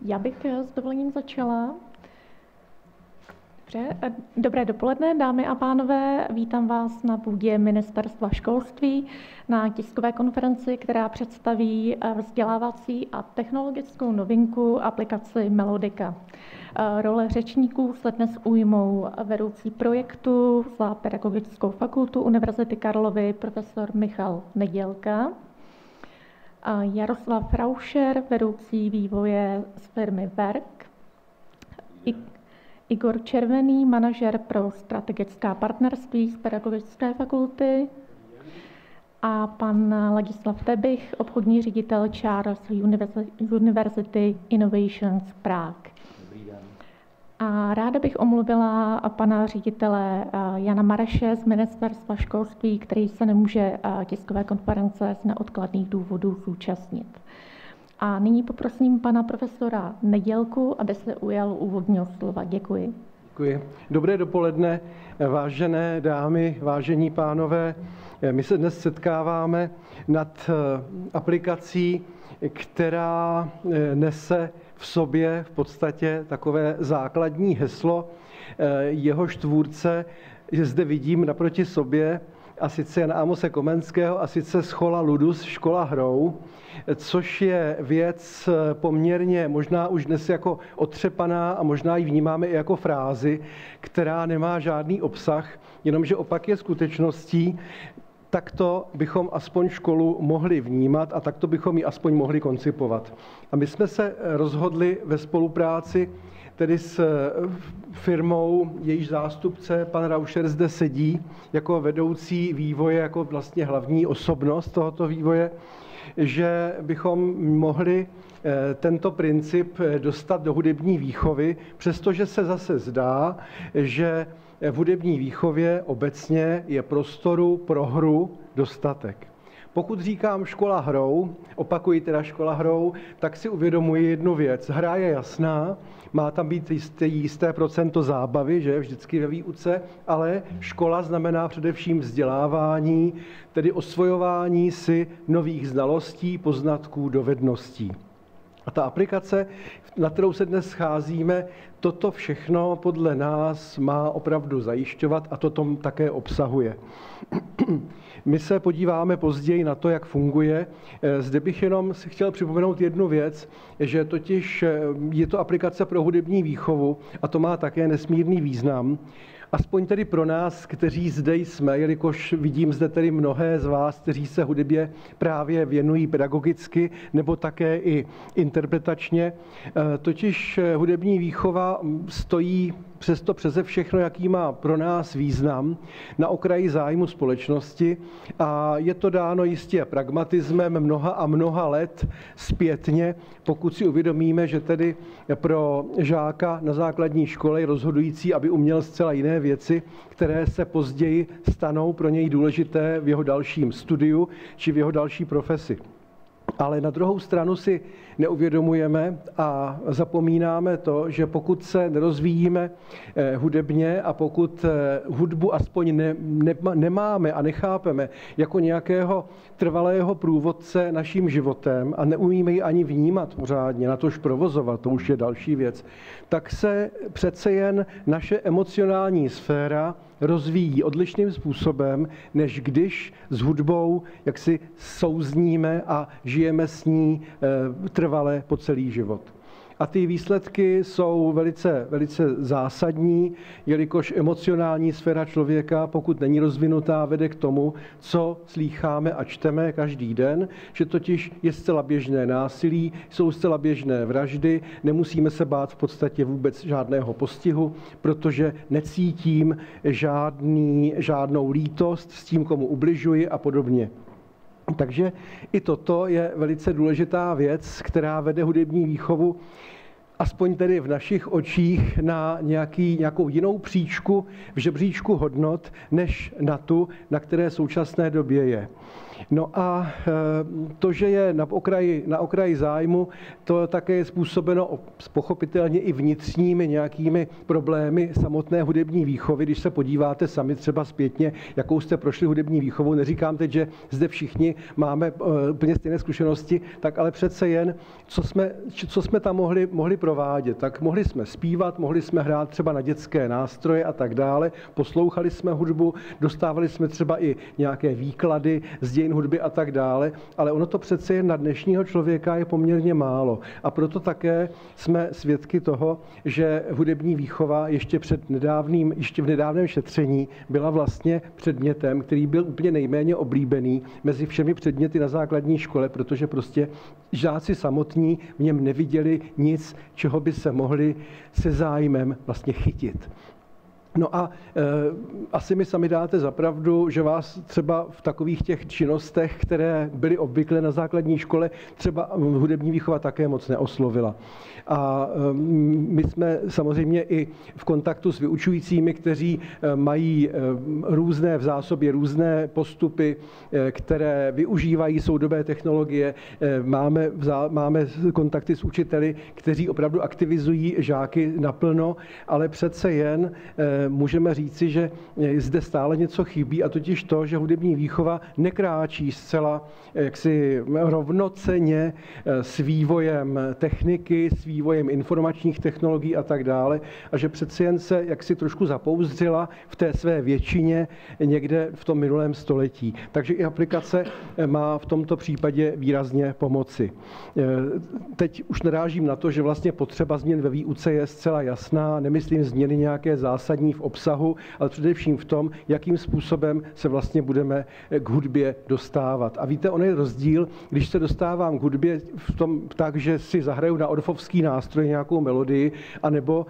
Já bych s dovolením začala. Dobře. Dobré dopoledne, dámy a pánové. Vítám vás na půdě Ministerstva školství na tiskové konferenci, která představí vzdělávací a technologickou novinku aplikaci Melodika. Role řečníků se dnes ujmou vedoucí projektu za Pedagogickou fakultu Univerzity Karlovy profesor Michal Nedělka, Jaroslav Rauscher, vedoucí vývoje z firmy Verk, Igor Červený, manažer pro strategická partnerství z Pedagogické fakulty a pan Ladislav Tebich, obchodní ředitel Charles University Innovations Prague. A ráda bych omluvila pana ředitele Jana Mareše z Ministerstva školství, který se nemůže tiskové konference z neodkladných důvodů zúčastnit. A nyní poprosím pana profesora Nedělku, aby se ujal úvodního slova. Děkuji. Děkuji. Dobré dopoledne, vážené dámy, vážení pánové. My se dnes setkáváme nad aplikací, která nese v sobě v podstatě takové základní heslo. Jehož tvůrce zde vidím naproti sobě, a sice Jana Amose Komenského, a sice Schola ludus, škola hrou, což je věc poměrně možná už dnes jako otřepaná a možná ji vnímáme i jako frázi, která nemá žádný obsah, jenomže opak je skutečností. Takto bychom aspoň školu mohli vnímat a takto bychom ji aspoň mohli koncipovat. A my jsme se rozhodli ve spolupráci tedy s firmou, jejíž zástupce, pan Rauscher, zde sedí jako vedoucí vývoje, jako vlastně hlavní osobnost tohoto vývoje, že bychom mohli tento princip dostat do hudební výchovy, přestože se zase zdá, že v hudební výchově obecně je prostoru pro hru dostatek. Pokud říkám škola hrou, opakuji teda škola hrou, tak si uvědomuji jednu věc. Hra je jasná, má tam být jisté procento zábavy, že vždycky ve výuce, ale škola znamená především vzdělávání, tedy osvojování si nových znalostí, poznatků, dovedností. A ta aplikace, na kterou se dnes scházíme, toto všechno podle nás má opravdu zajišťovat a toto také obsahuje. My se podíváme později na to, jak funguje. Zde bych jenom si chtěl připomenout jednu věc, že totiž je to aplikace pro hudební výchovu a to má také nesmírný význam. Aspoň tedy pro nás, kteří zde jsme, jelikož vidím zde tedy mnohé z vás, kteří se hudebě právě věnují pedagogicky nebo také i interpretačně. Totiž hudební výchova stojí přesto přeze všechno, jaký má pro nás význam na okraji zájmu společnosti a je to dáno jistě pragmatismem mnoha a mnoha let zpětně, pokud si uvědomíme, že tedy pro žáka na základní škole je rozhodující, aby uměl zcela jiné věci, které se později stanou pro něj důležité v jeho dalším studiu či v jeho další profesi. Ale na druhou stranu si neuvědomujeme a zapomínáme to, že pokud se nerozvíjíme hudebně a pokud hudbu aspoň nemáme a nechápeme jako nějakého trvalého průvodce naším životem a neumíme ji ani vnímat pořádně, natož provozovat, to už je další věc, tak se přece jen naše emocionální sféra rozvíjí odlišným způsobem, než když s hudbou jaksi souzníme a žijeme s ní trvale po celý život. A ty výsledky jsou velice, velice zásadní, jelikož emocionální sféra člověka, pokud není rozvinutá, vede k tomu, co slýcháme a čteme každý den, že totiž je zcela běžné násilí, jsou zcela běžné vraždy, nemusíme se bát v podstatě vůbec žádného postihu, protože necítím žádnou lítost s tím, komu ubližuji a podobně. Takže i toto je velice důležitá věc, která vede hudební výchovu, aspoň tedy v našich očích, na nějakou jinou příčku v žebříčku hodnot, než na tu, na které v současné době je. No a to, že je na okraji zájmu, to také je způsobeno pochopitelně i vnitřními nějakými problémy samotné hudební výchovy. Když se podíváte sami třeba zpětně, jakou jste prošli hudební výchovou, neříkám teď, že zde všichni máme úplně stejné zkušenosti, tak ale přece jen, co jsme tam mohli provádět, tak mohli jsme zpívat, mohli jsme hrát třeba na dětské nástroje a tak dále, poslouchali jsme hudbu, dostávali jsme třeba i nějaké výklady z dějin hudby a tak dále, ale ono to přece jen na dnešního člověka je poměrně málo. A proto také jsme svědky toho, že hudební výchova ještě v nedávném šetření byla vlastně předmětem, který byl úplně nejméně oblíbený mezi všemi předměty na základní škole, protože prostě žáci samotní v něm neviděli nic, čeho by se mohli se zájmem vlastně chytit. No a asi mi sami dáte za pravdu, že vás třeba v takových těch činnostech, které byly obvyklé na základní škole, třeba hudební výchova také moc neoslovila. A my jsme samozřejmě i v kontaktu s vyučujícími, kteří mají v zásobě různé postupy, které využívají soudobé technologie. Máme kontakty s učiteli, kteří opravdu aktivizují žáky naplno, ale přece jen můžeme říci, že zde stále něco chybí, a totiž to, že hudební výchova nekráčí zcela jaksi rovnocenně s vývojem techniky, s vývojem informačních technologií a tak dále, a že přeci jen se jaksi trošku zapouzdřila v té své většině někde v tom minulém století. Takže i aplikace má v tomto případě výrazně pomoci. Teď už narážím na to, že vlastně potřeba změn ve výuce je zcela jasná, nemyslím změny nějaké zásadní v obsahu, ale především v tom, jakým způsobem se vlastně budeme k hudbě dostávat. A víte, on je rozdíl, když se dostávám k hudbě v tom tak, že si zahraju na orfovský nástroj nějakou melodii, anebo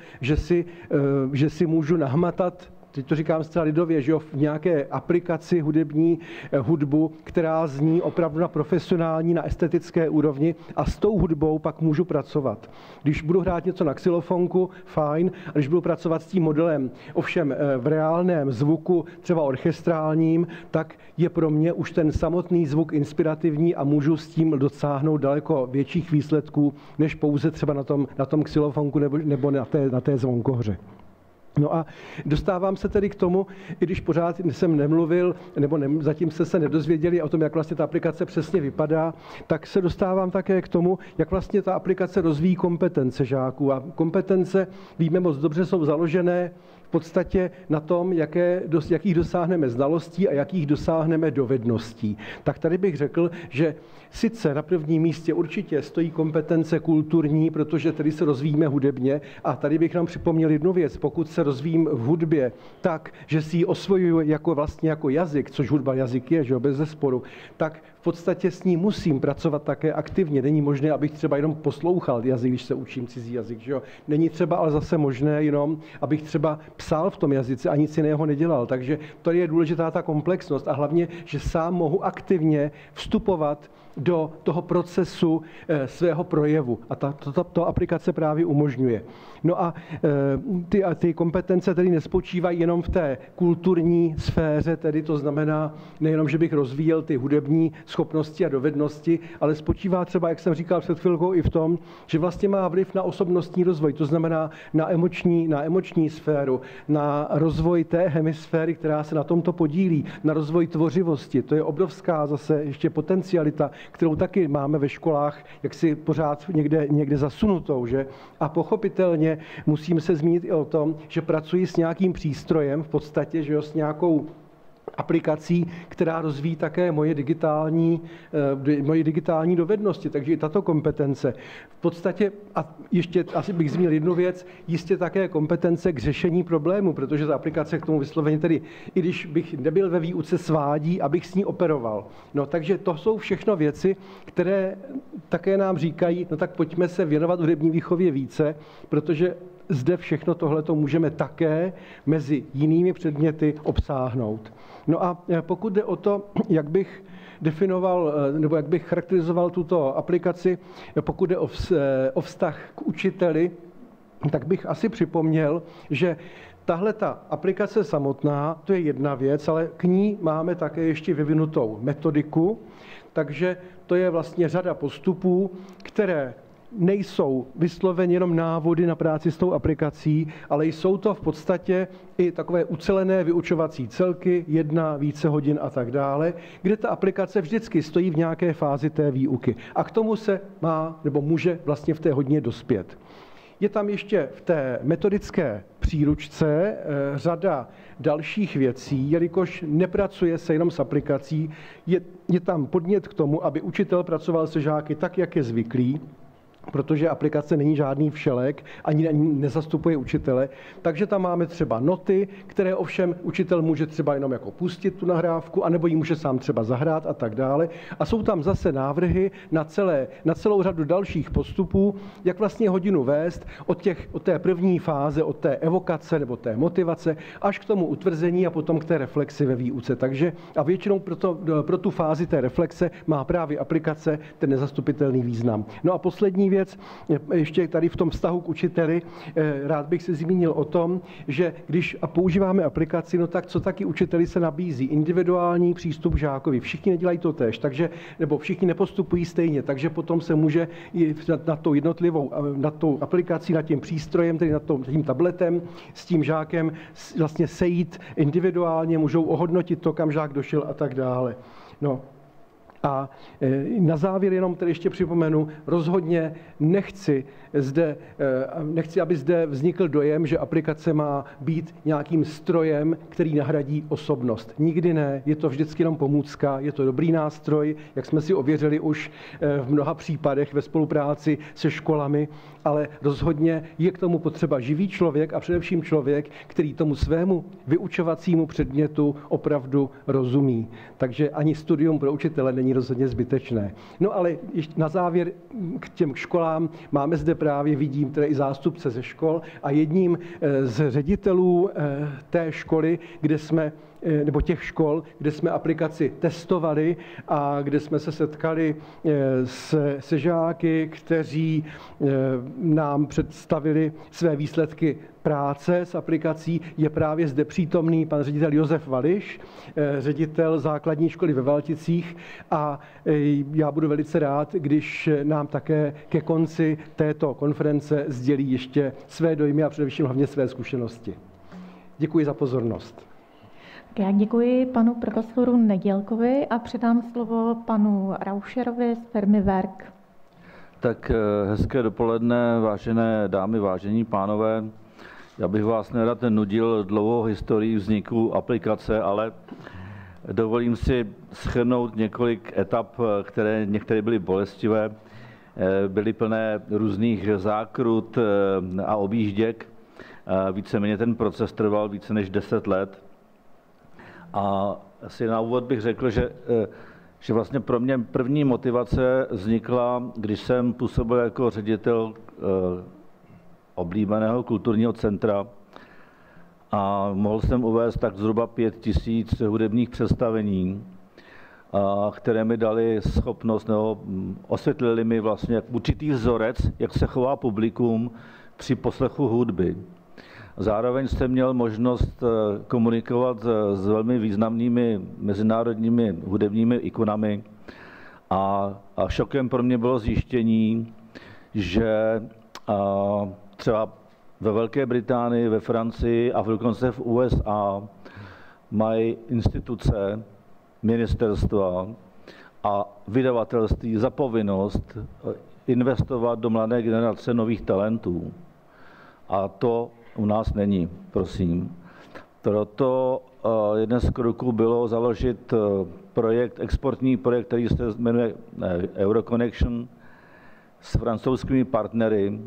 že si můžu nahmatat, teď to říkám zcela lidově, že v nějaké aplikaci hudební hudbu, která zní opravdu na profesionální, na estetické úrovni, a s tou hudbou pak můžu pracovat. Když budu hrát něco na xylofonku, fajn, a když budu pracovat s tím modelem, ovšem v reálném zvuku, třeba orchestrálním, tak je pro mě už ten samotný zvuk inspirativní a můžu s tím dosáhnout daleko větších výsledků, než pouze třeba na tom xylofonku nebo na té zvonkohře. No a dostávám se tedy k tomu, i když pořád jsem nemluvil, nebo zatím jste se nedozvěděli o tom, jak vlastně ta aplikace přesně vypadá, tak se dostávám také k tomu, jak vlastně ta aplikace rozvíjí kompetence žáků. A kompetence, víme moc dobře, jsou založené v podstatě na tom, jakých dosáhneme znalostí a jakých dosáhneme dovedností. Tak tady bych řekl, že sice na prvním místě určitě stojí kompetence kulturní, protože tady se rozvíjíme hudebně, a tady bych nám připomněl jednu věc. Pokud se rozvíjím v hudbě tak, že si ji osvojuji jako jazyk, což hudba jazyk je, že jo, bez zesporu, tak v podstatě s ní musím pracovat také aktivně. Není možné, abych třeba jenom poslouchal jazyk, když se učím cizí jazyk, že jo. Není třeba ale zase možné jenom, abych třeba psal v tom jazyce a nic jiného nedělal. Takže tady je důležitá ta komplexnost a hlavně, že sám mohu aktivně vstupovat do toho procesu svého projevu. A to aplikace právě umožňuje. No a ty kompetence tedy nespočívají jenom v té kulturní sféře, tedy to znamená nejenom, že bych rozvíjel ty hudební schopnosti a dovednosti, ale spočívá třeba, jak jsem říkal před chvilkou, i v tom, že vlastně má vliv na osobnostní rozvoj, to znamená na emoční sféru, na rozvoj té hemisféry, která se na tomto podílí, na rozvoj tvořivosti. To je obrovská zase ještě potencialita, kterou taky máme ve školách, jak si pořád někde zasunutou, že? A pochopitelně musím se zmínit i o tom, že pracuji s nějakým přístrojem v podstatě, že jo, s nějakou aplikací, která rozvíjí také moje digitální dovednosti, takže i tato kompetence. V podstatě, a ještě asi bych zmínil jednu věc, jistě také kompetence k řešení problému, protože ta aplikace k tomu vysloveně tedy, i když bych nebyl ve výuce, svádí, abych s ní operoval. No, takže to jsou všechno věci, které také nám říkají, no tak pojďme se věnovat hudební výchově více, protože zde všechno tohleto můžeme také mezi jinými předměty obsáhnout. No a pokud jde o to, jak bych definoval, nebo jak bych charakterizoval tuto aplikaci, pokud jde o vztah k učiteli, tak bych asi připomněl, že tahle ta aplikace samotná, to je jedna věc, ale k ní máme také ještě vyvinutou metodiku, takže to je vlastně řada postupů, které nejsou vysloveně jenom návody na práci s tou aplikací, ale jsou to v podstatě i takové ucelené vyučovací celky, 1, více hodin a tak dále, kde ta aplikace vždycky stojí v nějaké fázi té výuky. A k tomu se má nebo může vlastně v té hodině dospět. Je tam ještě v té metodické příručce řada dalších věcí, jelikož nepracuje se jenom s aplikací, je tam podnět k tomu, aby učitel pracoval se žáky tak, jak je zvyklý, protože aplikace není žádný všelek, ani nezastupuje učitele. Takže tam máme třeba noty, které ovšem učitel může třeba jenom jako pustit tu nahrávku, anebo ji může sám třeba zahrát a tak dále. A jsou tam zase návrhy na celou řadu dalších postupů, jak vlastně hodinu vést od té první fáze, od té evokace nebo té motivace, až k tomu utvrzení a potom k té reflexi ve výuce. Takže a většinou pro tu fázi té reflexe má právě aplikace ten nezastupitelný význam. No a poslední věc, ještě tady v tom vztahu k učiteli, rád bych se zmínil o tom, že když používáme aplikaci, no tak co taky učiteli se nabízí? Individuální přístup k žákovi. Všichni nedělají to též, nebo všichni nepostupují stejně, takže potom se může nad tou jednotlivou, nad tou aplikací, nad tím přístrojem, tedy nad tím tabletem, s tím žákem vlastně sejít individuálně, můžou ohodnotit to, kam žák došel a tak dále. No. A na závěr jenom tedy ještě připomenu, rozhodně nechci, aby zde vznikl dojem, že aplikace má být nějakým strojem, který nahradí osobnost. Nikdy ne, je to vždycky jenom pomůcka, je to dobrý nástroj, jak jsme si ověřili už v mnoha případech ve spolupráci se školami, ale rozhodně je k tomu potřeba živý člověk a především člověk, který tomu svému vyučovacímu předmětu opravdu rozumí. Takže ani studium pro učitele není rozhodně zbytečné. No ale ještě na závěr k těm školám máme zde právě, vidím tedy i zástupce ze škol a jedním z ředitelů té školy, nebo těch škol, kde jsme aplikaci testovali a kde jsme se setkali se žáky, kteří nám představili své výsledky práce s aplikací, je právě zde přítomný pan ředitel Josef Vališ, ředitel základní školy ve Valticích a já budu velice rád, když nám také ke konci této konference sdělí ještě své dojmy a především hlavně své zkušenosti. Děkuji za pozornost. Já děkuji panu profesoru Nedělkovi a předám slovo panu Rauscherovi z firmy Werk. Tak hezké dopoledne, vážené dámy, vážení pánové. Já bych vás nerad nudil dlouhou historii vzniku aplikace, ale dovolím si shrnout několik etap, které některé byly bolestivé, byly plné různých zákrut a objížděk. Víceméně ten proces trval více než 10 let. A asi na úvod bych řekl, že vlastně pro mě první motivace vznikla, když jsem působil jako ředitel oblíbeného kulturního centra a mohl jsem uvést tak zhruba 5 000 hudebních představení, které mi dali schopnost, nebo osvětlili mi vlastně určitý vzorec, jak se chová publikum při poslechu hudby. Zároveň jsem měl možnost komunikovat s velmi významnými mezinárodními hudebními ikonami a šokem pro mě bylo zjištění, že třeba ve Velké Británii, ve Francii a dokonce v USA mají instituce, ministerstva a vydavatelství za povinnost investovat do mladé generace nových talentů. A to u nás není, prosím. Proto jeden z kroků bylo založit exportní projekt, který se jmenuje Euroconnection s francouzskými partnery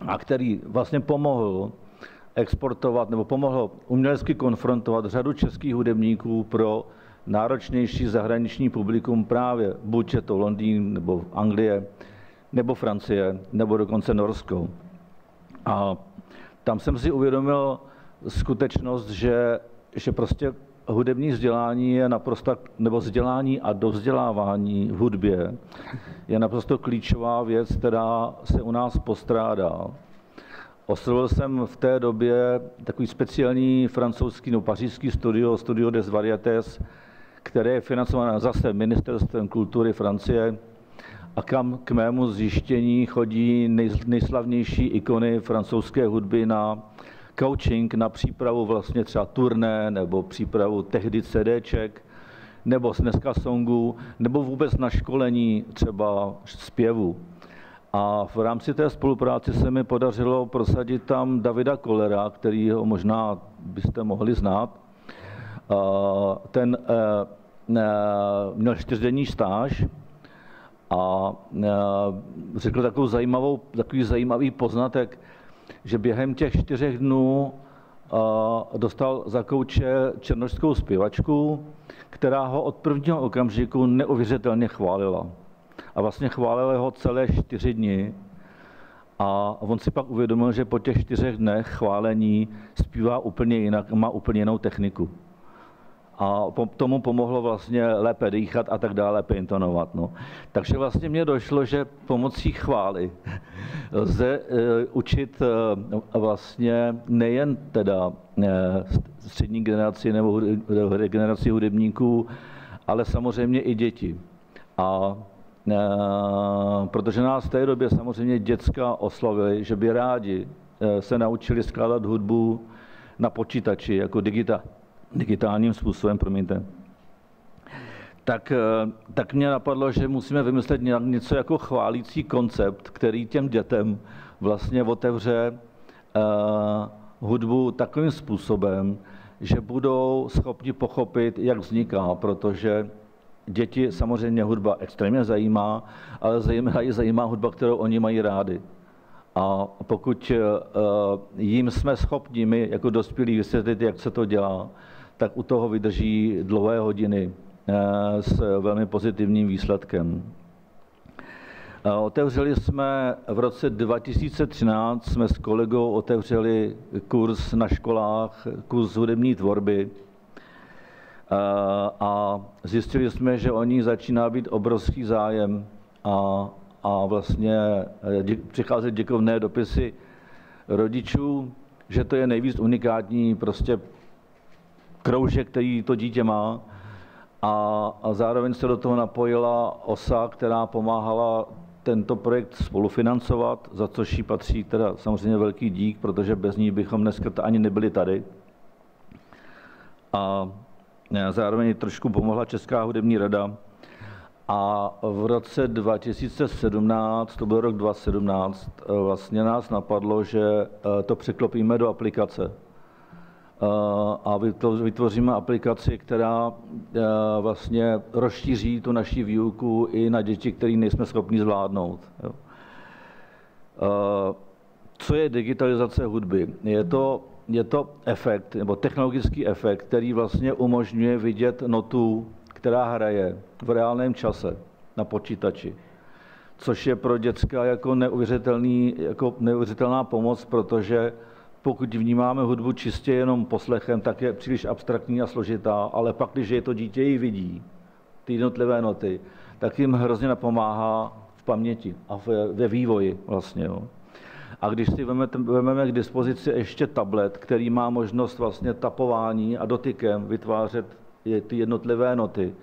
a který vlastně pomohl exportovat nebo pomohl umělecky konfrontovat řadu českých hudebníků pro náročnější zahraniční publikum právě buď je to Londýn nebo Anglie, nebo Francie, nebo dokonce Norsko. A tam jsem si uvědomil skutečnost, že prostě hudební vzdělání je naprosto, nebo vzdělání a dovzdělávání v hudbě je naprosto klíčová věc, která se u nás postrádá. Oslovil jsem v té době takový speciální francouzský nebo pařížský Studio des Variétés, které je financované zase Ministerstvem kultury Francie a kam k mému zjištění chodí nejslavnější ikony francouzské hudby na coaching, na přípravu vlastně třeba turné, nebo přípravu tehdy CDček, nebo dneska songů, nebo vůbec na školení třeba zpěvu. A v rámci té spolupráce se mi podařilo prosadit tam Davida Kollera, kterýho možná byste mohli znát. Ten měl 4denní stáž a řekl takový zajímavý poznatek, že během těch 4 dnů dostal za kouče černošskou zpěvačku, která ho od prvního okamžiku neuvěřitelně chválila. A vlastně chválila ho celé 4 dny. A on si pak uvědomil, že po těch 4 dnech chválení zpívá úplně jinak, má úplně jinou techniku. A tomu pomohlo vlastně lépe dýchat a tak dále, lépe intonovat. No. Takže vlastně mně došlo, že pomocí chvály lze učit vlastně nejen teda střední generaci nebo generaci hudebníků, ale samozřejmě i děti. A protože nás v té době samozřejmě děcka oslovili, že by rádi se naučili skládat hudbu na počítači, jako digitálním způsobem, promiňte. Tak mě napadlo, že musíme vymyslet něco jako chválící koncept, který těm dětem vlastně otevře hudbu takovým způsobem, že budou schopni pochopit, jak vzniká, protože děti samozřejmě hudba extrémně zajímá, ale zajímá hudba, kterou oni mají rádi. A pokud jim jsme schopni, my jako dospělí, vysvětlit, jak se to dělá, tak u toho vydrží dlouhé hodiny s velmi pozitivním výsledkem. Otevřeli jsme v roce 2013, jsme s kolegou otevřeli kurz na školách, kurz hudební tvorby a zjistili jsme, že o ní začíná být obrovský zájem a vlastně přicházet děkovné dopisy rodičů, že to je nejvíc unikátní prostě kroužek, který to dítě má a zároveň se do toho napojila OSA, která pomáhala tento projekt spolufinancovat, za což jí patří teda samozřejmě velký dík, protože bez ní bychom dneska ani nebyli tady. A zároveň trošku pomohla Česká hudební rada. A v roce 2017, to byl rok 2017, vlastně nás napadlo, že to překlopíme do aplikace. A vytvoříme aplikaci, která vlastně rozšíří tu naši výuku i na děti, které nejsme schopni zvládnout. Co je digitalizace hudby? Je to efekt, nebo technologický efekt, který vlastně umožňuje vidět notu, která hraje v reálném čase na počítači. Což je pro děcka jako neuvěřitelná pomoc, protože pokud vnímáme hudbu čistě jenom poslechem, tak je příliš abstraktní a složitá, ale pak, když je to dítě ji vidí, ty jednotlivé noty, tak jim hrozně napomáhá v paměti a ve vývoji vlastně. Jo. A když si vezmeme k dispozici ještě tablet, který má možnost vlastně tapování a dotykem vytvářet ty jednotlivé noty,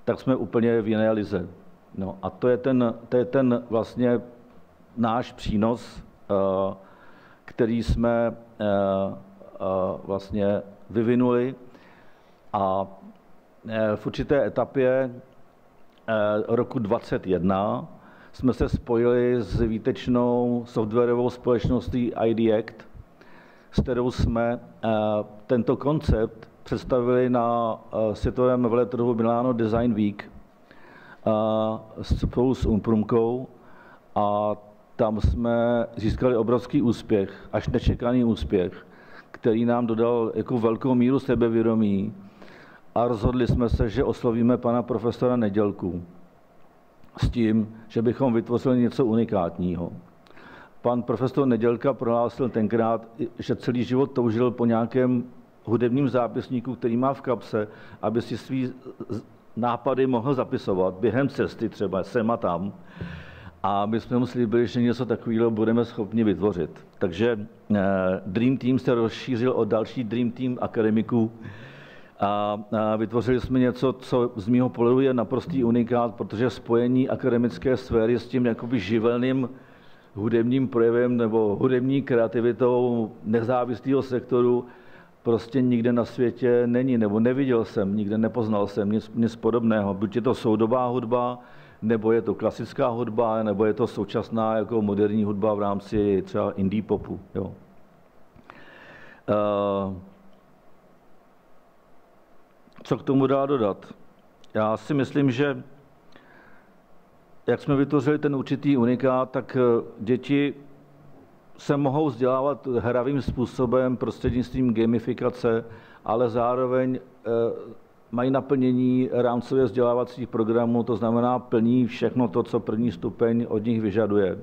tak jsme úplně v jiné lize. No, a to je ten vlastně náš přínos, který jsme vlastně vyvinuli a v určité etapě roku 2021 jsme se spojili s výtečnou softwarovou společností IDAct, s kterou jsme tento koncept představili na světovém veletrhu Milano Design Week spolu s Umprumkou a tam jsme získali obrovský úspěch, až nečekaný úspěch, který nám dodal jako velkou míru sebevědomí a rozhodli jsme se, že oslovíme pana profesora Nedělku s tím, že bychom vytvořili něco unikátního. Pan profesor Nedělka prohlásil tenkrát, že celý život toužil po nějakém hudebním zápisníku, který má v kapse, aby si svý nápady mohl zapisovat během cesty třeba sem a tam. A my jsme mu slíbili, že něco takového budeme schopni vytvořit. Takže Dream Team se rozšířil o další Dream Team akademiků a vytvořili jsme něco, co z mého pohledu je naprostý unikát, protože spojení akademické sféry s tím jakoby živelným hudebním projevem nebo hudební kreativitou nezávislého sektoru prostě nikde na světě není, nebo neviděl jsem, nikde nepoznal jsem nic podobného. Buď je to soudobá hudba, nebo je to klasická hudba, nebo je to současná jako moderní hudba v rámci třeba indie popu. Jo. Co k tomu dá dodat? Já si myslím, že jak jsme vytvořili ten určitý unikát, tak děti se mohou vzdělávat hravým způsobem prostřednictvím gamifikace, ale zároveň mají naplnění rámcově vzdělávacích programů, to znamená plní všechno to, co první stupeň od nich vyžaduje.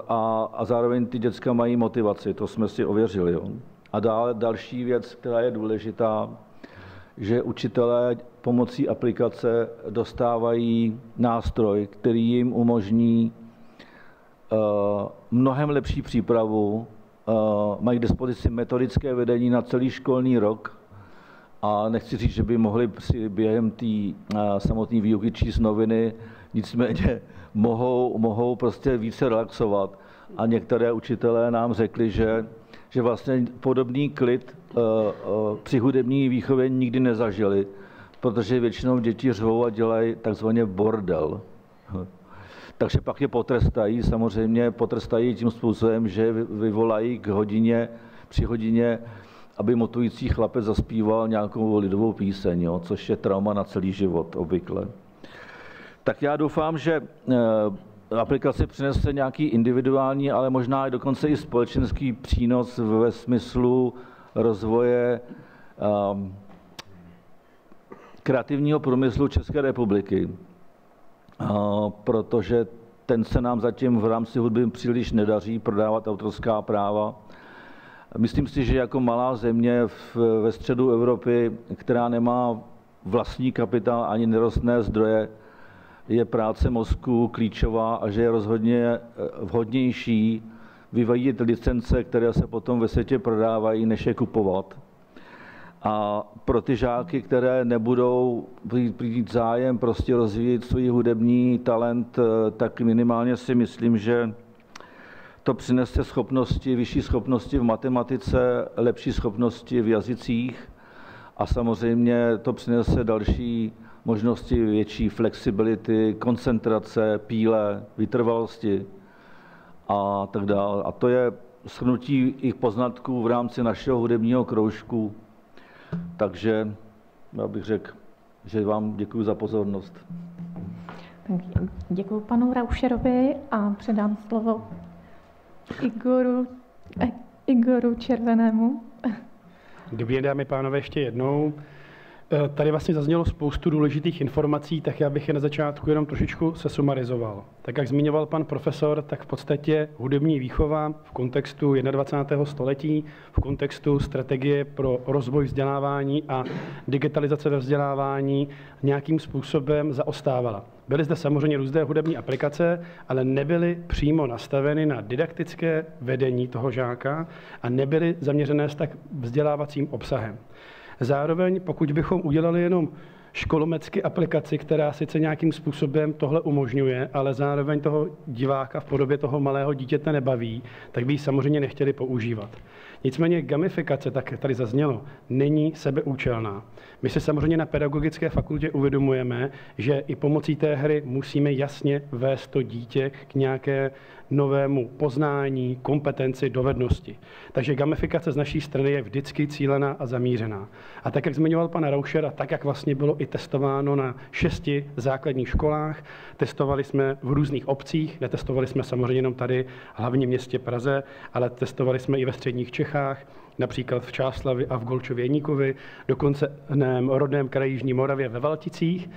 A zároveň ty děcka mají motivaci, to jsme si ověřili. Jo. A dále další věc, která je důležitá, že učitelé pomocí aplikace dostávají nástroj, který jim umožní mnohem lepší přípravu, mají k dispozici metodické vedení na celý školní rok a nechci říct, že by mohli si během té samotné výuky číst noviny, nicméně mohou prostě více relaxovat. A některé učitelé nám řekli, že vlastně podobný klid při hudební výchově nikdy nezažili, protože většinou děti řvou a dělají takzvaně bordel. Takže pak je potrestají, samozřejmě potrestají tím způsobem, že vyvolají při hodině, aby motující chlapec zaspíval nějakou lidovou píseň, jo, což je trauma na celý život obvykle. Tak já doufám, že aplikace přinese nějaký individuální, ale možná i dokonce i společenský přínos ve smyslu rozvoje kreativního průmyslu České republiky, protože ten se nám zatím v rámci hudby příliš nedaří prodávat autorská práva. Myslím si, že jako malá země ve středu Evropy, která nemá vlastní kapitál ani nerostné zdroje, je práce mozku klíčová a že je rozhodně vhodnější vyvíjet licence, které se potom ve světě prodávají, než je kupovat. A pro ty žáky, které nebudou mít zájem prostě rozvíjet svůj hudební talent, tak minimálně si myslím, že to přinese vyšší schopnosti v matematice, lepší schopnosti v jazycích a samozřejmě to přinese další možnosti větší flexibility, koncentrace, píle, vytrvalosti a tak dále. A to je shrnutí jejich poznatků v rámci našeho hudebního kroužku. Takže já bych řekl, že vám děkuji za pozornost. Děkuji panu Rauscherovi a předám slovo Igoru Červenému. Dobrý den, dámy a pánové, ještě jednou. Tady vlastně zaznělo spoustu důležitých informací, tak já bych je na začátku jenom trošičku sesumarizoval. Tak jak zmiňoval pan profesor, tak v podstatě hudební výchova v kontextu 21. století, v kontextu strategie pro rozvoj vzdělávání a digitalizace ve vzdělávání nějakým způsobem zaostávala. Byly zde samozřejmě různé hudební aplikace, ale nebyly přímo nastaveny na didaktické vedení toho žáka a nebyly zaměřené s tak vzdělávacím obsahem. Zároveň, pokud bychom udělali jenom školomecky aplikaci, která sice nějakým způsobem tohle umožňuje, ale zároveň toho diváka v podobě toho malého dítěte nebaví, tak by ji samozřejmě nechtěli používat. Nicméně gamifikace, tak tady zaznělo, není sebeúčelná. My si samozřejmě na pedagogické fakultě uvědomujeme, že i pomocí té hry musíme jasně vést to dítě k nějaké novému poznání, kompetenci, dovednosti. Takže gamifikace z naší strany je vždycky cílená a zamířená. A tak, jak zmiňoval pan Rauscher, a tak, jak vlastně bylo i testováno na 6 základních školách, testovali jsme v různých obcích, netestovali jsme samozřejmě jenom tady v hlavním městě Praze, ale testovali jsme i ve středních Čechách, například v Čáslavi a v Golčově Jeníkovi, dokonce v rodném kraji Jižní Moravě ve Valticích.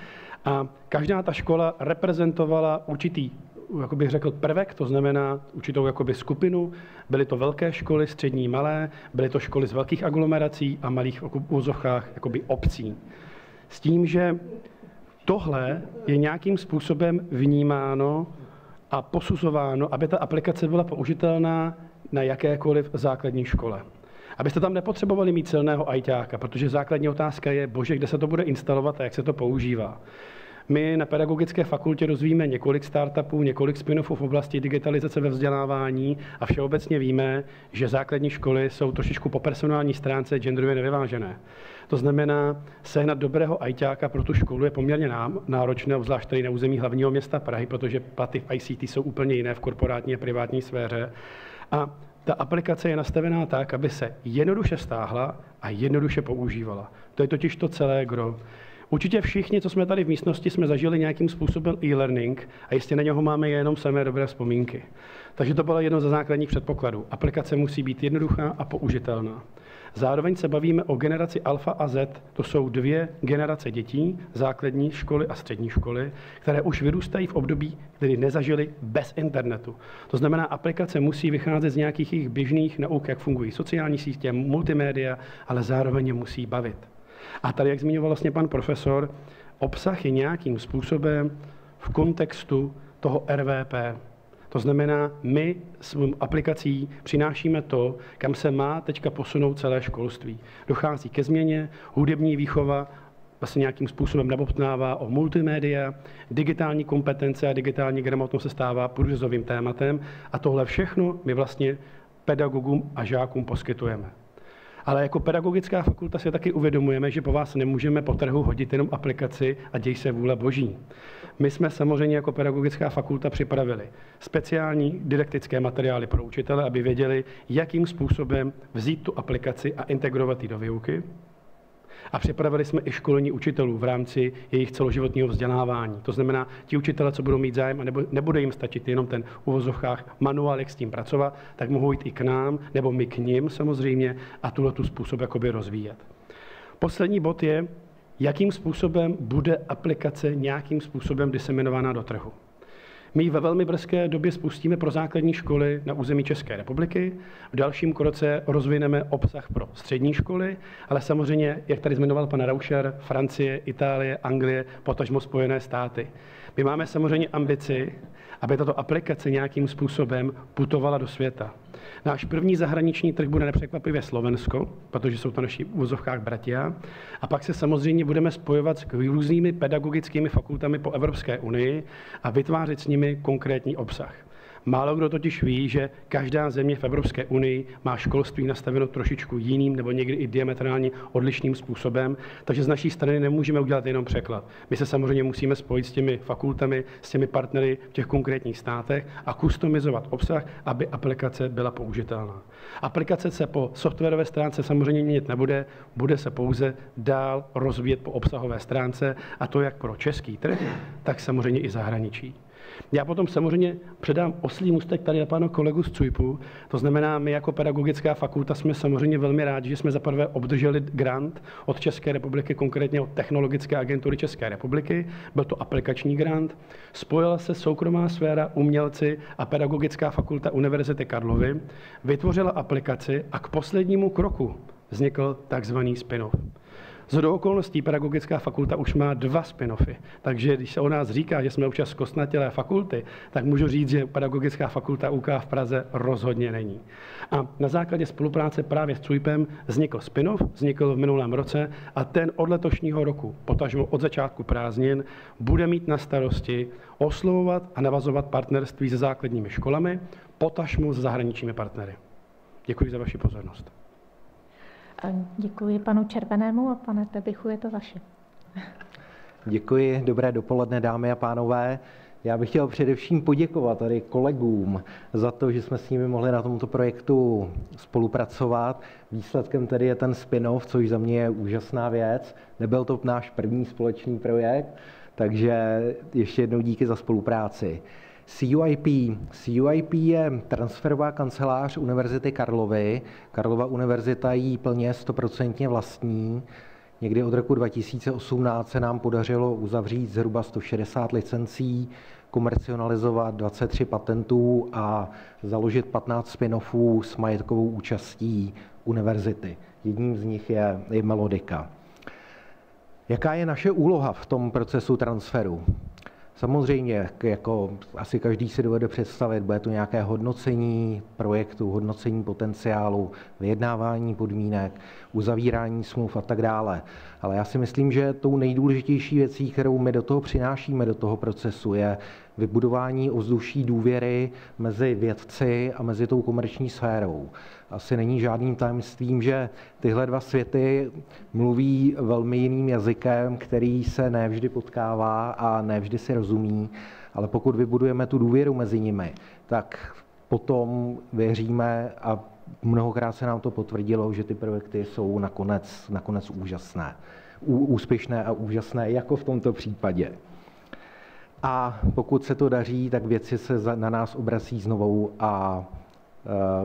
A každá ta škola reprezentovala určitý, jak bych řekl, prvek, to znamená určitou jakoby skupinu. Byly to velké školy, střední, malé, byly to školy z velkých aglomerací a malých úzovkách jakoby obcí. S tím, že tohle je nějakým způsobem vnímáno a posuzováno, aby ta aplikace byla použitelná na jakékoliv základní škole. Abyste tam nepotřebovali mít silného ajťáka, protože základní otázka je, bože, kde se to bude instalovat a jak se to používá. My na pedagogické fakultě rozvíjíme několik startupů, několik spin-offů v oblasti digitalizace ve vzdělávání a všeobecně víme, že základní školy jsou trošičku po personální stránce genderově nevyvážené. To znamená, sehnat dobrého ajťáka pro tu školu je poměrně náročné, obzvlášť tady na území hlavního města Prahy, protože platy v ICT jsou úplně jiné v korporátní a privátní sféře. A ta aplikace je nastavená tak, aby se jednoduše stáhla a jednoduše používala. To je totiž to celé gro. Určitě všichni, co jsme tady v místnosti, jsme zažili nějakým způsobem e-learning a jistě na něho máme jenom samé dobré vzpomínky. Takže to bylo jedno ze základních předpokladů. Aplikace musí být jednoduchá a použitelná. Zároveň se bavíme o generaci alfa a Z, to jsou 2 generace dětí, základní školy a střední školy, které už vyrůstají v období, kdy nezažili bez internetu. To znamená, aplikace musí vycházet z nějakých jejich běžných nauk, jak fungují sociální sítě, multimédia, ale zároveň je musí bavit. A tady, jak zmiňoval vlastně pan profesor, obsah je nějakým způsobem v kontextu toho RVP. To znamená, my svou aplikací přinášíme to, kam se má teďka posunout celé školství. Dochází ke změně, hudební výchova vlastně nějakým způsobem nabobtnává o multimédia, digitální kompetence a digitální gramotnost se stává průřezovým tématem a tohle všechno my vlastně pedagogům a žákům poskytujeme. Ale jako pedagogická fakulta si taky uvědomujeme, že po vás nemůžeme po trhu hodit jenom aplikaci a děj se vůle boží. My jsme samozřejmě jako pedagogická fakulta připravili speciální didaktické materiály pro učitele, aby věděli, jakým způsobem vzít tu aplikaci a integrovat ji do výuky. A připravili jsme i školení učitelů v rámci jejich celoživotního vzdělávání. To znamená, ti učitelé, co budou mít zájem a nebude jim stačit jenom ten v uvozovkách manuál, jak s tím pracovat, tak mohou jít i k nám, nebo my k nim samozřejmě a tu způsob jakoby rozvíjet. Poslední bod je, jakým způsobem bude aplikace nějakým způsobem diseminovaná do trhu. My ji ve velmi brzké době spustíme pro základní školy na území České republiky. V dalším kroce rozvineme obsah pro střední školy, ale samozřejmě, jak tady zmiňoval pan Rauscher, Francie, Itálie, Anglie, potažmo Spojené státy. My máme samozřejmě ambici, aby tato aplikace nějakým způsobem putovala do světa. Náš první zahraniční trh bude nepřekvapivě Slovensko, protože jsou to naši v uvozovkách bratia. A pak se samozřejmě budeme spojovat s různými pedagogickými fakultami po Evropské unii a vytvářet s nimi konkrétní obsah. Málo kdo totiž ví, že každá země v Evropské unii má školství nastaveno trošičku jiným nebo někdy i diametrálně odlišným způsobem, takže z naší strany nemůžeme udělat jenom překlad. My se samozřejmě musíme spojit s těmi fakultami, s těmi partnery v těch konkrétních státech a customizovat obsah, aby aplikace byla použitelná. Aplikace se po softwarové stránce samozřejmě měnit nebude, bude se pouze dál rozvíjet po obsahové stránce a to jak pro český trh, tak samozřejmě i zahraničí. Já potom samozřejmě předám oslý můstek tady na pana kolegu z CUIPu, to znamená, my jako pedagogická fakulta jsme samozřejmě velmi rádi, že jsme zaprvé obdrželi grant od České republiky, konkrétně od Technologické agentury České republiky, byl to aplikační grant, spojila se soukromá sféra, umělci a pedagogická fakulta Univerzity Karlovy, vytvořila aplikaci a k poslednímu kroku vznikl takzvaný spin-off. Shodou okolností pedagogická fakulta už má 2 spin-offy, takže když se o nás říká, že jsme občas kostnatělé fakulty, tak můžu říct, že pedagogická fakulta UK v Praze rozhodně není. A na základě spolupráce právě s CUIPem vznikl spin-off, vznikl v minulém roce a ten od letošního roku, potažmo od začátku prázdnin, bude mít na starosti oslovovat a navazovat partnerství se základními školami, potažmo s zahraničními partnery. Děkuji za vaši pozornost. Děkuji panu Červenému a pane Tebichu, je to vaše. Děkuji, dobré dopoledne, dámy a pánové. Já bych chtěl především poděkovat tady kolegům za to, že jsme s nimi mohli na tomto projektu spolupracovat. Výsledkem tedy je ten spin-off, což za mě je úžasná věc. Nebyl to náš první společný projekt, takže ještě jednou díky za spolupráci. CUIP je transferová kancelář Univerzity Karlovy. Karlova univerzita ji plně 100% vlastní. Někdy od roku 2018 se nám podařilo uzavřít zhruba 160 licencí, komercionalizovat 23 patentů a založit 15 spin-offů s majetkovou účastí univerzity. Jedním z nich je Melodika. Jaká je naše úloha v tom procesu transferu? Samozřejmě, jako asi každý si dovede představit, bude to nějaké hodnocení projektu, hodnocení potenciálu, vyjednávání podmínek, uzavírání smluv a tak dále. Ale já si myslím, že tou nejdůležitější věcí, kterou my do toho přinášíme, do toho procesu, je vybudování ovzduší důvěry mezi vědci a mezi tou komerční sférou. Asi není žádným tajemstvím, že tyhle dva světy mluví velmi jiným jazykem, který se nevždy potkává a nevždy si rozumí, ale pokud vybudujeme tu důvěru mezi nimi, tak potom věříme a mnohokrát se nám to potvrdilo, že ty projekty jsou nakonec úžasné, úspěšné a úžasné, jako v tomto případě. A pokud se to daří, tak věci se na nás obrací znovu a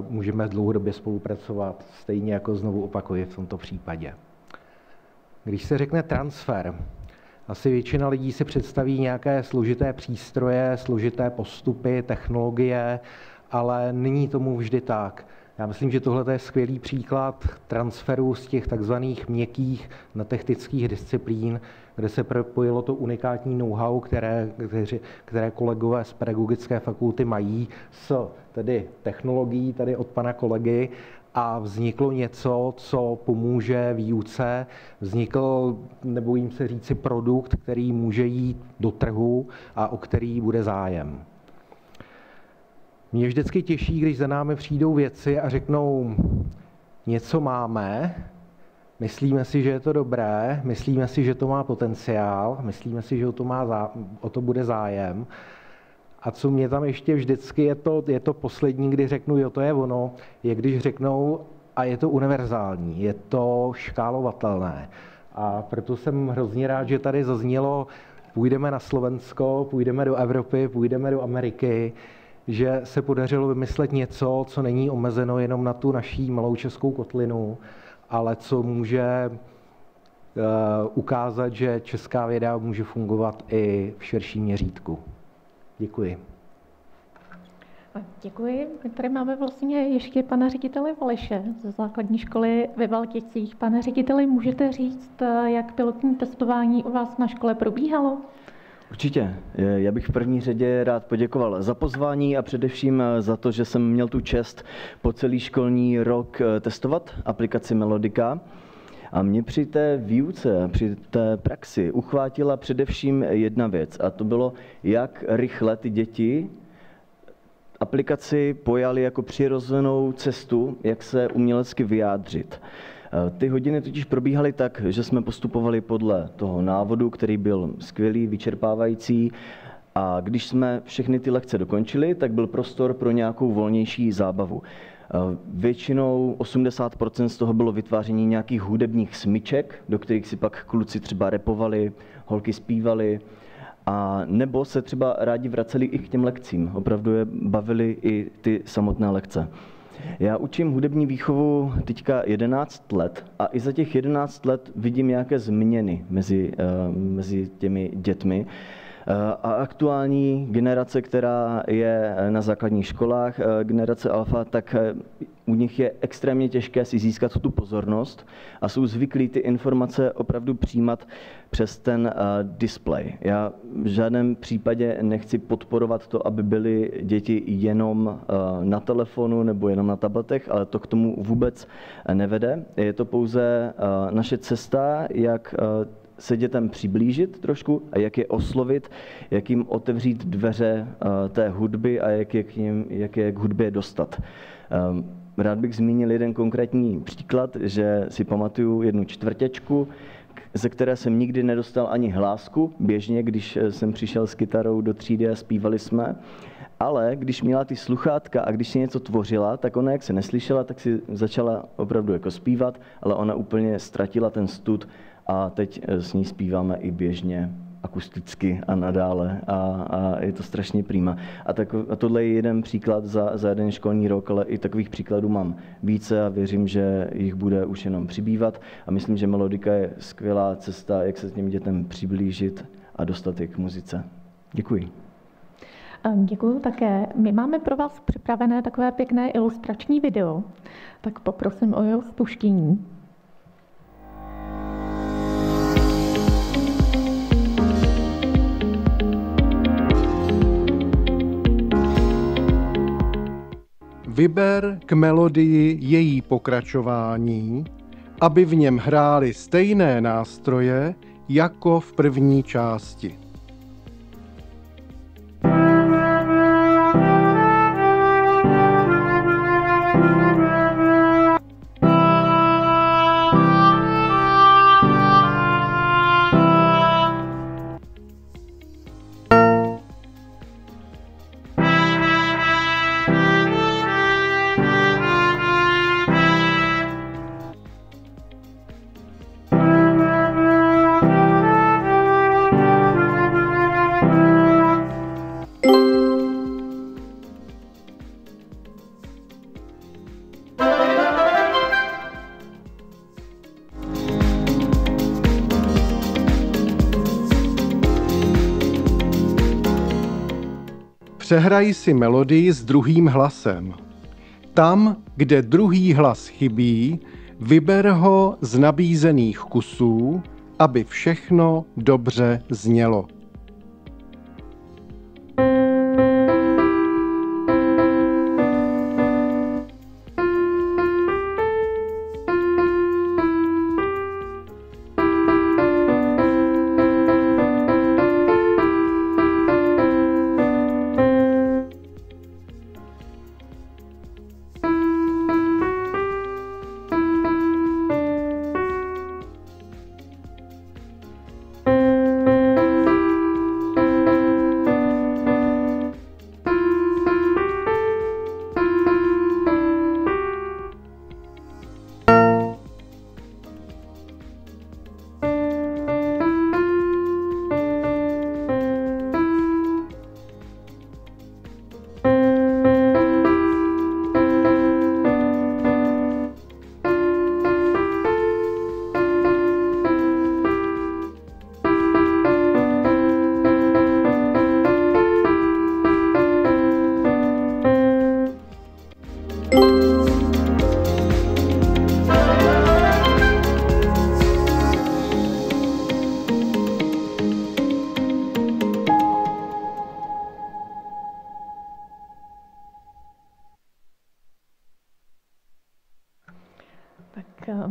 můžeme dlouhodobě spolupracovat, stejně jako znovu opakuji v tomto případě. Když se řekne transfer, asi většina lidí si představí nějaké složité přístroje, složité postupy, technologie, ale není tomu vždy tak. Já myslím, že tohle je skvělý příklad transferu z těch takzvaných měkkých na technických disciplín, kde se propojilo to unikátní know-how, které kolegové z pedagogické fakulty mají, s tedy technologií tady od pana kolegy, a vzniklo něco, co pomůže výuce. Vznikl, nebojím se říci, produkt, který může jít do trhu a o který bude zájem. Mě vždycky těší, když za námi přijdou vědci a řeknou, něco máme, myslíme si, že je to dobré, myslíme si, že to má potenciál, myslíme si, že o to bude zájem. A co mě tam ještě vždycky je to poslední, kdy řeknu, jo, to je ono, je když řeknou, a je to univerzální, je to škálovatelné. A proto jsem hrozně rád, že tady zaznělo, půjdeme na Slovensko, půjdeme do Evropy, půjdeme do Ameriky, že se podařilo vymyslet něco, co není omezeno jenom na tu naší malou českou kotlinu, ale co může ukázat, že česká věda může fungovat i v širším měřítku. Děkuji. Děkuji. Tady máme vlastně ještě pana ředitele Valeše ze základní školy ve Valticích. Pane řediteli, můžete říct, jak pilotní testování u vás na škole probíhalo? Určitě. Já bych v první řadě rád poděkoval za pozvání a především za to, že jsem měl tu čest po celý školní rok testovat aplikaci Melodika. A mě při té výuce, při té praxi uchvátila především jedna věc, a to bylo, jak rychle ty děti aplikaci pojali jako přirozenou cestu, jak se umělecky vyjádřit. Ty hodiny totiž probíhaly tak, že jsme postupovali podle toho návodu, který byl skvělý, vyčerpávající, a když jsme všechny ty lekce dokončili, tak byl prostor pro nějakou volnější zábavu. Většinou 80% z toho bylo vytváření nějakých hudebních smyček, do kterých si pak kluci třeba rapovali, holky zpívali, a nebo se třeba rádi vraceli i k těm lekcím. Opravdu je bavily i ty samotné lekce. Já učím hudební výchovu teďka 11 let a i za těch 11 let vidím nějaké změny mezi těmi dětmi. A aktuální generace, která je na základních školách, generace alfa, tak u nich je extrémně těžké si získat tu pozornost a jsou zvyklí ty informace opravdu přijímat přes ten displej. Já v žádném případě nechci podporovat to, aby byly děti jenom na telefonu nebo jenom na tabletech, ale to k tomu vůbec nevede. Je to pouze naše cesta, jak se dětem přiblížit trošku a jak je oslovit, jak jim otevřít dveře té hudby a jak je k hudbě dostat. Rád bych zmínil jeden konkrétní příklad, že si pamatuju jednu čtvrťačku, ze které jsem nikdy nedostal ani hlásku, běžně, když jsem přišel s kytarou do třídy a zpívali jsme. Ale když měla ty sluchátka a když si něco tvořila, tak ona, jak se neslyšela, tak si začala opravdu jako zpívat, ale ona úplně ztratila ten stud a teď s ní zpíváme i běžně, akusticky a nadále a je to strašně prima. A tohle je jeden příklad za jeden školní rok, ale i takových příkladů mám více a věřím, že jich bude už jenom přibývat a myslím, že Melodika je skvělá cesta, jak se těm dětem přiblížit a dostat je k muzice. Děkuji. Děkuji také. My máme pro vás připravené takové pěkné ilustrační video, tak poprosím o jeho spuštění. Vyber k melodii její pokračování, aby v něm hrály stejné nástroje jako v první části. Přehraj si melodii s druhým hlasem. Tam, kde druhý hlas chybí, vyber ho z nabízených kusů, aby všechno dobře znělo.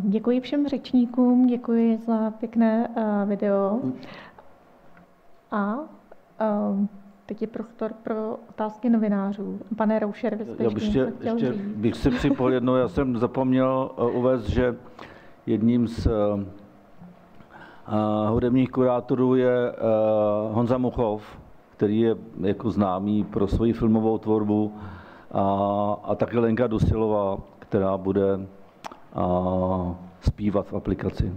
Děkuji všem řečníkům, děkuji za pěkné video. A teď je prostor pro otázky novinářů. Pane Roušer, vy jste ještě bych si připojil jednou, já jsem zapomněl uvést, že jedním z hudebních kurátorů je Honza Muchov, který je jako známý pro svoji filmovou tvorbu a také Lenka Dusilová, která bude zpívat v aplikaci.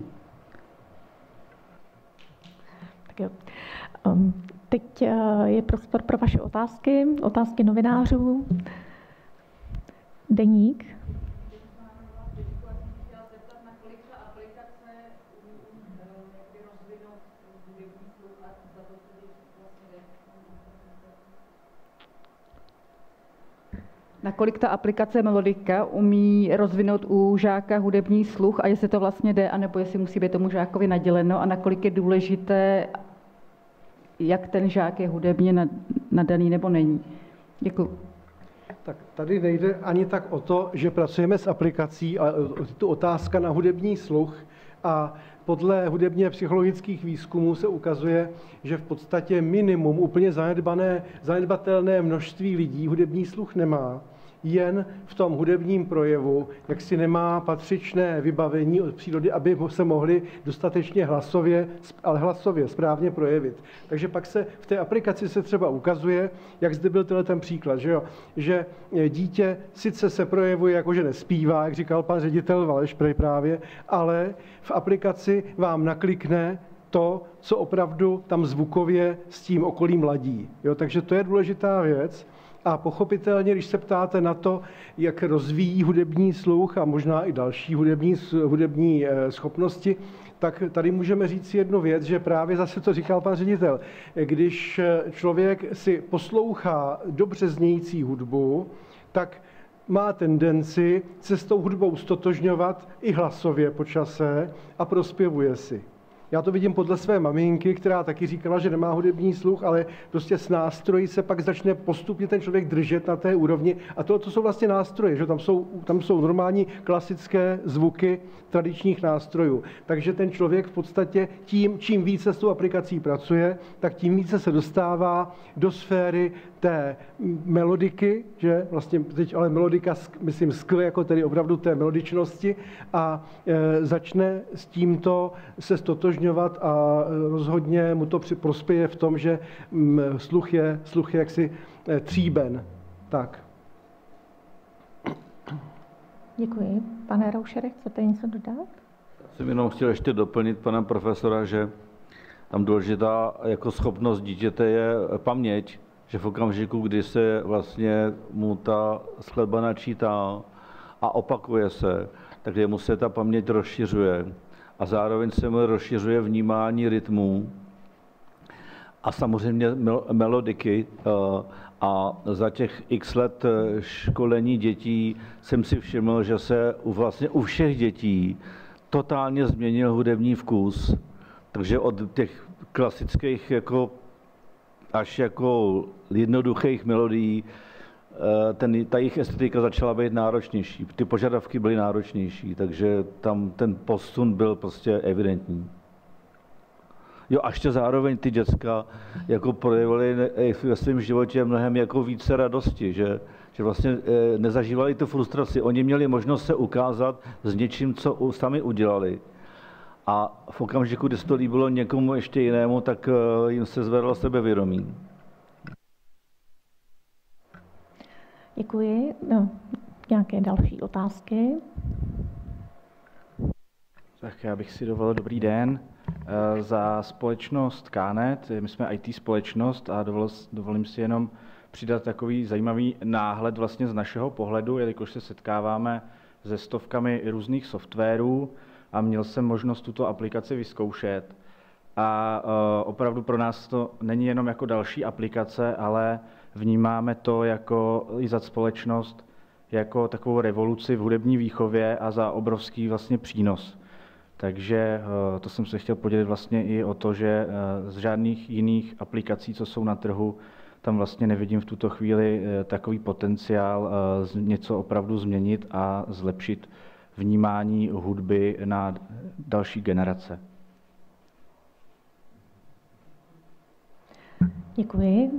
Tak jo. Teď je prostor pro vaše otázky novinářů. Deník. Nakolik ta aplikace Melodika umí rozvinout u žáka hudební sluch a jestli to vlastně jde, anebo jestli musí být tomu žákovi naděleno a nakolik je důležité, jak ten žák je hudebně nadaný nebo není. Děkuji. Tak tady nejde ani tak o to, že pracujeme s aplikací, ale tu otázka na hudební sluch a podle hudebně psychologických výzkumů se ukazuje, že v podstatě minimum úplně zanedbatelné množství lidí hudební sluch nemá. jen v tom hudebním projevu, jak si nemá patřičné vybavení od přírody, aby se mohli dostatečně hlasově správně projevit. Takže pak se v té aplikaci se třeba ukazuje, jak zde byl ten příklad, že dítě sice se projevuje jako, že nespívá, jak říkal pan ředitel Valeš právě, ale v aplikaci vám naklikne to, co opravdu tam zvukově s tím okolím ladí. Takže to je důležitá věc. A pochopitelně, když se ptáte na to, jak rozvíjí hudební sluch a možná i další hudební schopnosti, tak tady můžeme říct jednu věc, že právě zase to říkal pan ředitel. Když člověk si poslouchá dobře znějící hudbu, tak má tendenci se s tou hudbou stotožňovat i hlasově po čase a prospěvuje si. Já to vidím podle své maminky, která taky říkala, že nemá hudební sluch, ale prostě s nástroji se pak začne postupně ten člověk držet na té úrovni. A to jsou vlastně nástroje, že tam jsou normální klasické zvuky tradičních nástrojů. Takže ten člověk v podstatě čím více s tou aplikací pracuje, tak tím více se dostává do sféry té melodiky, že vlastně teď ale melodika, myslím skl, jako tedy opravdu té melodičnosti a začne s tímto se stotožňovat a rozhodně mu to prospěje v tom, že sluch je jaksi tříben. Tak. Děkuji. Pane Raušere, chcete něco dodat? Já jsem jenom chtěl ještě doplnit pana profesora, že tam důležitá jako schopnost dítěte je paměť, že v okamžiku, kdy se vlastně mu ta skladba načítá a opakuje se, tak jemu se ta paměť rozšiřuje a zároveň se mu rozšiřuje vnímání rytmů a samozřejmě melodiky. A za těch x let školení dětí jsem si všiml, že se vlastně u všech dětí totálně změnil hudební vkus. Takže od těch klasických až jednoduchých melodií ta jejich estetika začala být náročnější. Ty požadavky byly náročnější, takže tam ten posun byl prostě evidentní. Jo, a ještě zároveň ty děcka projevily ve svém životě mnohem více radosti, že vlastně nezažívali tu frustraci. Oni měli možnost se ukázat s něčím, co sami udělali. A v okamžiku, kdy se to líbilo někomu ještě jinému, tak jim se zvedlo sebevědomí. Děkuji. No, nějaké další otázky? Tak já bych si dovolil dobrý den. Za společnost KNET, my jsme IT společnost a dovolím si jenom přidat takový zajímavý náhled vlastně z našeho pohledu, jelikož se setkáváme se stovkami různých softwarů a měl jsem možnost tuto aplikaci vyzkoušet. A opravdu pro nás to není jenom jako další aplikace, ale vnímáme to jako i za společnost jako takovou revoluci v hudební výchově a za obrovský vlastně přínos. Takže to jsem se chtěl podělit vlastně i o to, že z žádných jiných aplikací, co jsou na trhu, tam vlastně nevidím v tuto chvíli takový potenciál něco opravdu změnit a zlepšit vnímání hudby na další generace. Děkuji.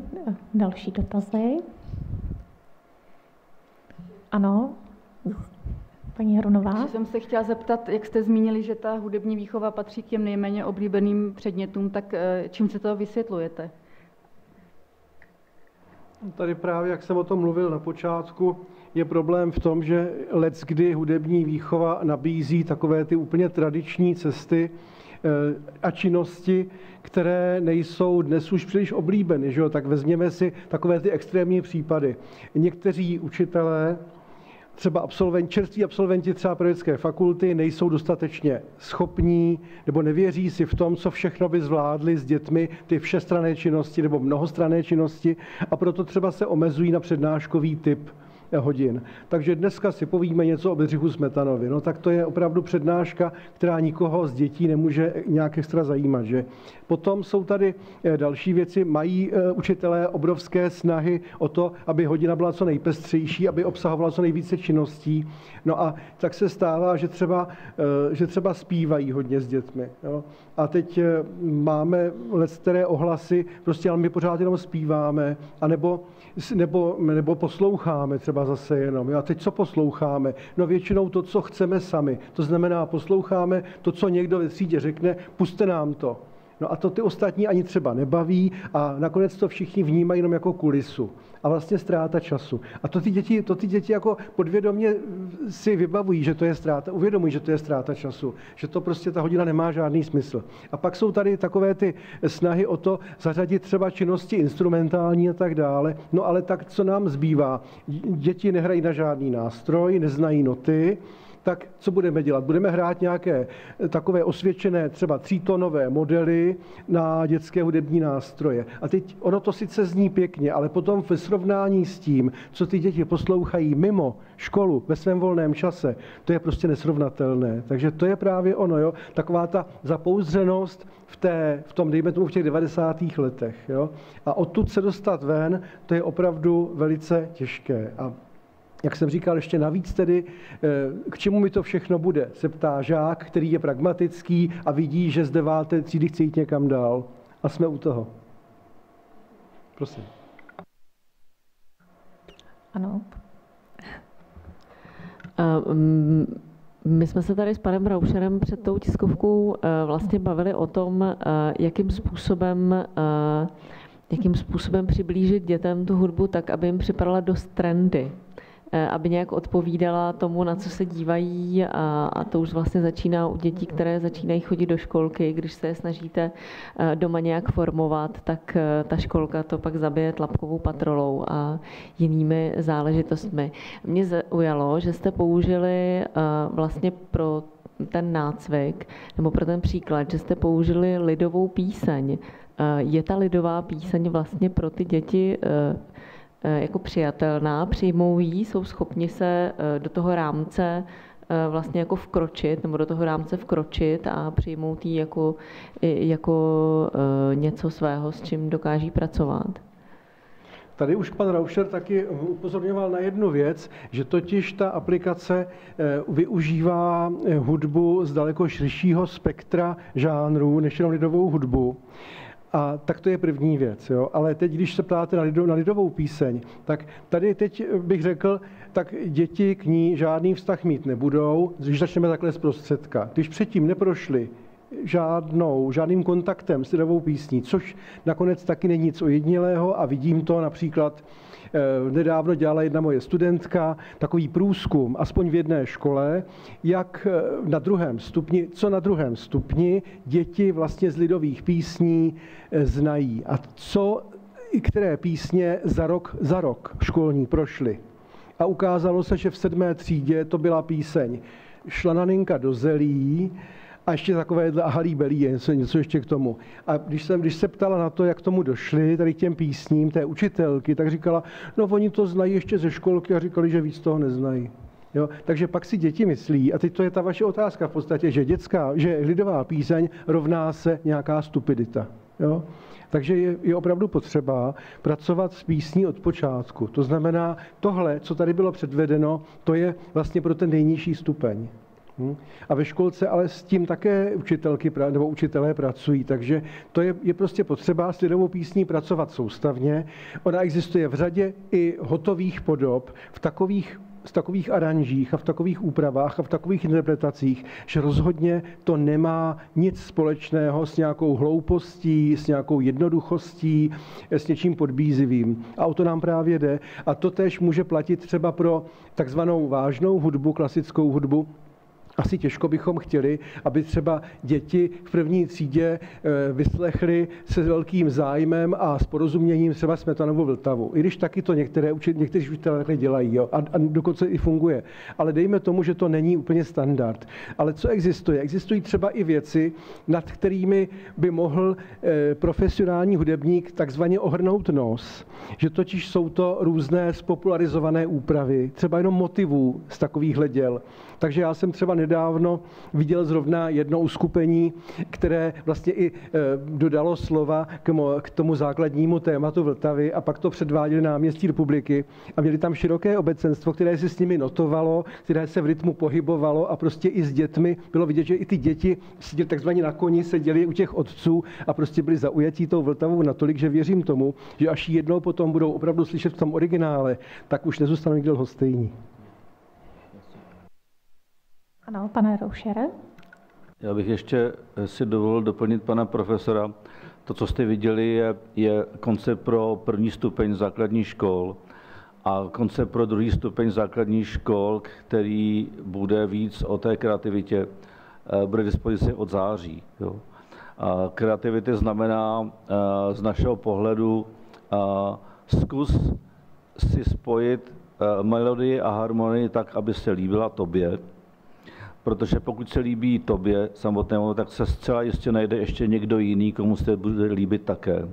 Další dotazy? Ano, paní Hronová. Jsem se chtěla zeptat, jak jste zmínili, že ta hudební výchova patří k těm nejméně oblíbeným předmětům, tak čím se to vysvětlujete? Tady právě, jak jsem o tom mluvil na počátku, je problém v tom, že leckdy hudební výchova nabízí takové ty úplně tradiční cesty a činnosti, které nejsou dnes už příliš oblíbeny. Že jo? Tak vezměme si takové ty extrémní případy. Někteří učitelé, třeba čerství absolventi třeba pedagogické fakulty, nejsou dostatečně schopní nebo nevěří si v tom, co všechno by zvládli s dětmi ty všestranné činnosti nebo mnohostranné činnosti a proto třeba se omezují na přednáškový typ hodin. Takže dneska si povíme něco o Bedřichu Smetanovi. No tak to je opravdu přednáška, která nikoho z dětí nemůže nějak extra zajímat. Že? Potom jsou tady další věci. Mají učitelé obrovské snahy o to, aby hodina byla co nejpestřejší, aby obsahovala co nejvíce činností. No a tak se stává, že třeba zpívají hodně s dětmi. Jo? A teď máme leckteré ohlasy, prostě ale my pořád jenom zpíváme, nebo posloucháme třeba třeba zase jenom. A teď co posloucháme? No většinou to, co chceme sami. To znamená, posloucháme to, co někdo ve třídě řekne, pusťte nám to. No a to ty ostatní ani třeba nebaví a nakonec to všichni vnímají jenom jako kulisu. A vlastně ztráta času. A to ty děti jako podvědomě si vybavují, že to je ztráta, uvědomují, že to je ztráta času, že to prostě ta hodina nemá žádný smysl. A pak jsou tady takové ty snahy o to zařadit třeba činnosti instrumentální a tak dále. No ale tak, co nám zbývá? Děti nehrají na žádný nástroj, neznají noty, tak co budeme dělat? Budeme hrát nějaké takové osvědčené třeba 3tónové modely na dětské hudební nástroje. A teď ono to sice zní pěkně, ale potom ve srovnání s tím, co ty děti poslouchají mimo školu ve svém volném čase, to je prostě nesrovnatelné. Takže to je právě ono, jo? Taková ta zapouzřenost v tom, dejme tomu, v těch 90. letech. Jo? A odtud se dostat ven, to je opravdu velice těžké. A jak jsem říkal, ještě navíc tedy, k čemu mi to všechno bude, se ptá žák, který je pragmatický a vidí, že z 9. třídy chce jít někam dál. A jsme u toho. Prosím. Ano. My jsme se tady s panem Raušerem před tou tiskovkou vlastně bavili o tom, jakým způsobem přiblížit dětem tu hudbu tak, aby jim připadala dost trendy, aby nějak odpovídala tomu, na co se dívají, a to už vlastně začíná u dětí, které začínají chodit do školky. Když se je snažíte doma nějak formovat, tak ta školka to pak zabije tlapkovou patrolou a jinými záležitostmi. Mě zaujalo, že jste použili vlastně pro ten nácvik, nebo pro ten příklad, že jste použili lidovou píseň. Je ta lidová píseň vlastně pro ty děti jako přijatelná, přijmou ji, jsou schopni se do toho rámce vlastně jako vkročit, nebo do toho rámce vkročit a přijmout ji jako něco svého, s čím dokáží pracovat? Tady už pan Rauscher taky upozorňoval na jednu věc, že totiž ta aplikace využívá hudbu z daleko širšího spektra žánrů, než jenom lidovou hudbu. A tak to je první věc. Jo? Ale teď, když se ptáte na lidovou píseň, tak tady teď bych řekl, tak děti k ní žádný vztah mít nebudou, když začneme takhle zprostředka. Když předtím neprošli žádným kontaktem s lidovou písní, což nakonec taky není nic ojedinělého a vidím to například, nedávno dělala jedna moje studentka takový průzkum, aspoň v jedné škole, jak co na druhém stupni děti vlastně z lidových písní znají a které písně za rok školní prošly. A ukázalo se, že v 7. třídě to byla píseň Šla Naninka do zelí, a ještě takové halí belí, něco ještě k tomu. A když se ptala na to, jak k tomu došli, tady k těm písním té učitelky, tak říkala, no oni to znají ještě ze školky a říkali, že víc toho neznají. Jo? Takže pak si děti myslí, a teď to je ta vaše otázka v podstatě, že lidová píseň rovná se nějaká stupidita. Jo? Takže je opravdu potřeba pracovat s písní od počátku. To znamená, tohle, co tady bylo předvedeno, to je vlastně pro ten nejnižší stupeň. A ve školce ale s tím také učitelky nebo učitelé pracují, takže to je prostě potřeba s lidovou písní pracovat soustavně. Ona existuje v řadě i hotových podob, v takových aranžích a v takových úpravách a v takových interpretacích, že rozhodně to nemá nic společného s nějakou hloupostí, s nějakou jednoduchostí, s něčím podbízivým. A o to nám právě jde. A to též může platit třeba pro takzvanou vážnou hudbu, klasickou hudbu. Asi těžko bychom chtěli, aby třeba děti v první třídě vyslechly se velkým zájmem a s porozuměním třeba Smetanovu Vltavu. I když taky to někteří učitelé takhle dělají, jo, a dokonce i funguje. Ale dejme tomu, že to není úplně standard. Ale co existuje? Existují třeba i věci, nad kterými by mohl profesionální hudebník takzvaně ohrnout nos. Že totiž jsou to různé spopularizované úpravy, třeba jenom motivů z takovýchhle děl. Takže já jsem třeba nedávno viděl zrovna jedno uskupení, které vlastně i dodalo slova k tomu základnímu tématu Vltavy a pak to předváděli na náměstí Republiky a měli tam široké obecenstvo, které si s nimi notovalo, které se v rytmu pohybovalo a prostě i s dětmi bylo vidět, že i ty děti seděli takzvaně na koni, seděli u těch otců a prostě byli zaujatí tou Vltavou natolik, že věřím tomu, že až jednou potom budou opravdu slyšet v tom originále, tak už nezůstanou nikdy lhostejní. Ano, pane Roušere. Já bych ještě si dovolil doplnit pana profesora. To, co jste viděli, je koncept pro první stupeň základních škol a koncept pro druhý stupeň základních škol, který bude víc o té kreativitě, bude k dispozici od září. Jo. A kreativita znamená z našeho pohledu zkus si spojit melodii a harmonii tak, aby se líbila tobě, protože pokud se líbí tobě samotnému, tak se zcela jistě najde ještě někdo jiný, komu se bude líbit také.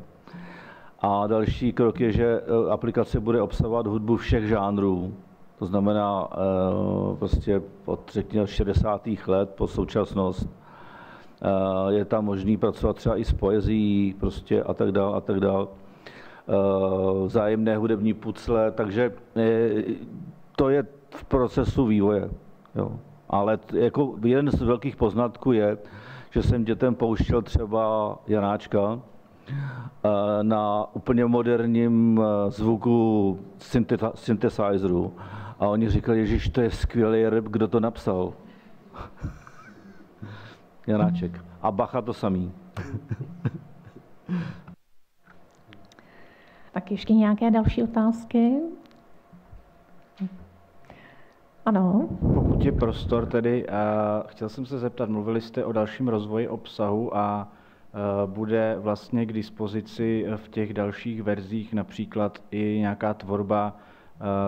A další krok je, že aplikace bude obsahovat hudbu všech žánrů, to znamená prostě od řekněme 60. let po současnost. Je tam možný pracovat třeba i s poezií prostě a tak dál a tak dál. Vzájemné hudební pucle, takže to je v procesu vývoje. Jo. Ale jako jeden z velkých poznatků je, že jsem dětem pouštěl třeba Janáčka na úplně moderním zvuku synthesizeru a oni říkali, Ježiš, to je skvělý rap, kdo to napsal? Janáček. A Bacha to samý. Tak ještě nějaké další otázky? Ano. Pokud je prostor tedy, chtěl jsem se zeptat, mluvili jste o dalším rozvoji obsahu a bude vlastně k dispozici v těch dalších verzích například i nějaká tvorba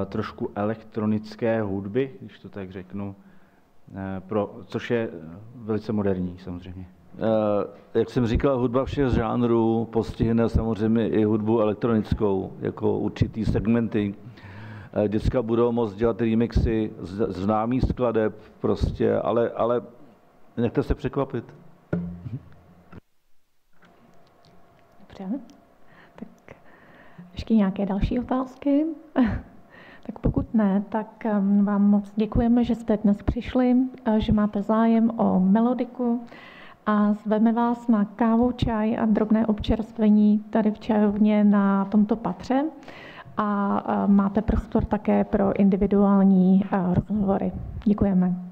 trošku elektronické hudby, když to tak řeknu, což je velice moderní samozřejmě. Jak jsem říkal, hudba všech žánrů postihne samozřejmě i hudbu elektronickou, jako určitý segmenty. Děcka budou moct dělat remixy známých skladeb, prostě, ale nechte se překvapit. Dobře. Tak ještě nějaké další otázky? Tak pokud ne, tak vám moc děkujeme, že jste dnes přišli, že máte zájem o melodiku a zveme vás na kávu, čaj a drobné občerstvení tady v čajovně na tomto patře a máte prostor také pro individuální rozhovory. Děkujeme.